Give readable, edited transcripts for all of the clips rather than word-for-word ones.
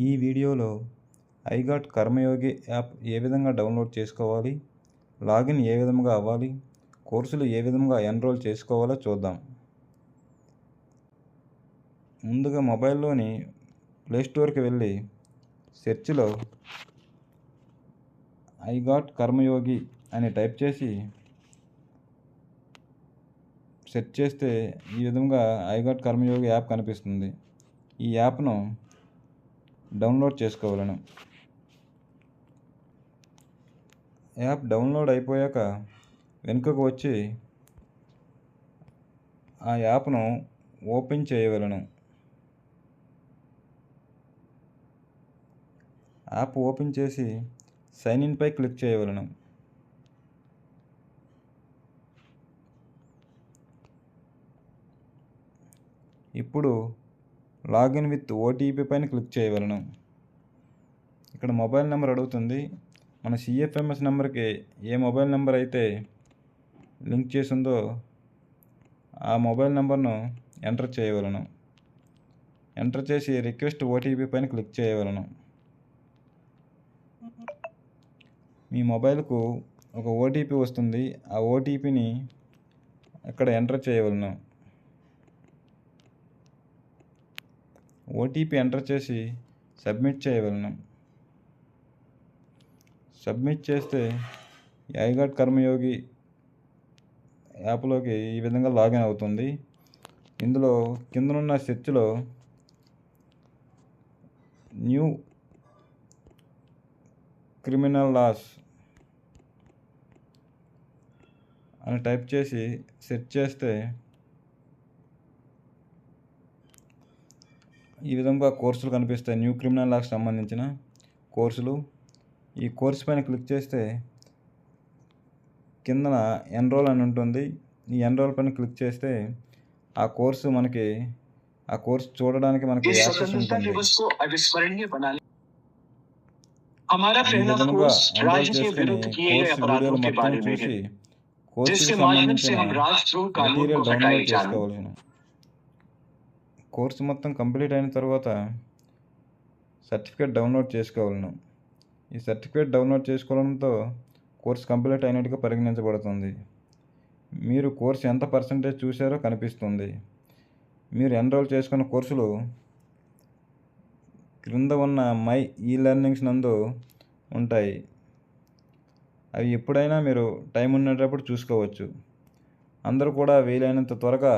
ఈ వీడియోలో ఐగాట్ కర్మయోగి యాప్ ఏ విధంగా డౌన్లోడ్ చేసుకోవాలి, లాగిన్ ఏ విధంగా అవ్వాలి, కోర్సులు ఏ విధంగా ఎన్రోల్ చేసుకోవాలో చూద్దాం. ముందుగా మొబైల్లోని ప్లేస్టోర్కి వెళ్ళి సెర్చ్లో ఐగాట్ కర్మయోగి అని టైప్ చేసి సెర్చ్ చేస్తే ఈ విధంగా ఐగాట్ కర్మయోగి యాప్ కనిపిస్తుంది. ఈ యాప్ను డౌన్లోడ్ చేసుకోవాలను. యాప్ డౌన్లోడ్ అయిపోయాక వెనుకకు వచ్చి ఆ యాప్ను ఓపెన్ చేయవలను. యాప్ ఓపెన్ చేసి సైన్ ఇన్ పై క్లిక్ చేయవలను. ఇప్పుడు లాగిన్ విత్ ఓటీపీ పైన క్లిక్ చేయవలను. ఇక్కడ మొబైల్ నెంబర్ అడుగుతుంది. మన సిఎఫ్ఎంఎస్ నెంబర్కి ఏ మొబైల్ నెంబర్ అయితే లింక్ చేసిందో ఆ మొబైల్ నెంబర్ను ఎంటర్ చేయవలను. ఎంటర్ చేసి రిక్వెస్ట్ ఓటీపీ పైన క్లిక్ చేయవలను. మీ మొబైల్కు ఒక ఓటీపీ వస్తుంది. ఆ ఓటీపీని ఇక్కడ ఎంటర్ చేయవలను. ఓటీపీ ఎంటర్ చేసి సబ్మిట్ చేయవలను. సబ్మిట్ చేస్తే ఐగాట్ కర్మయోగి యాప్లోకి ఈ విధంగా లాగిన్ అవుతుంది. ఇందులో కిందనున్న సెర్చ్లో న్యూ క్రిమినల్ లాస్ అని టైప్ చేసి సెర్చ్ చేస్తే ఈ విధంగా కోర్సులు కనిపిస్తాయి. న్యూ క్రిమినల్ లాకి సంబంధించిన కోర్సులు. ఈ కోర్సు పైన క్లిక్ చేస్తే కిందన ఎన్రోల్ అని ఉంటుంది. ఈ ఎన్రోల్ పైన క్లిక్ చేస్తే ఆ కోర్సు చూడడానికి మనకి యాక్సెస్ ఉంటుంది. ఈ విధంగా ఎన్రోల్ చేసుకుని కోర్సు వీడియోలు మొత్తం చూసి కోర్సుకి సంబంధించిన మెటీరియల్ డౌన్లోడ్ చేసుకోవాల్సిన. కోర్సు మొత్తం కంప్లీట్ అయిన తర్వాత సర్టిఫికేట్ డౌన్లోడ్ చేసుకోవాలను. ఈ సర్టిఫికేట్ డౌన్లోడ్ చేసుకోవడంతో కోర్సు కంప్లీట్ అయినట్టుగా పరిగణించబడుతుంది. మీరు కోర్సు ఎంత పర్సెంటేజ్ చూశారో కనిపిస్తుంది. మీరు ఎన్రోల్ చేసుకున్న కోర్సులు క్రింద ఉన్న మై ఈ లెర్నింగ్స్ నందు ఉంటాయి. అవి ఎప్పుడైనా మీరు టైం ఉండేటప్పుడు చూసుకోవచ్చు. అందరూ కూడా వీలైనంత త్వరగా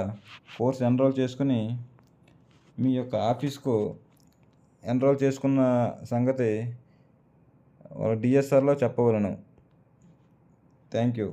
కోర్సు ఎన్రోల్ చేసుకుని మీ యొక్క ఆఫీస్కు ఎన్రోల్ చేసుకున్న సంగతి డిఎస్ఆర్లో చెప్పవలను. Thank you.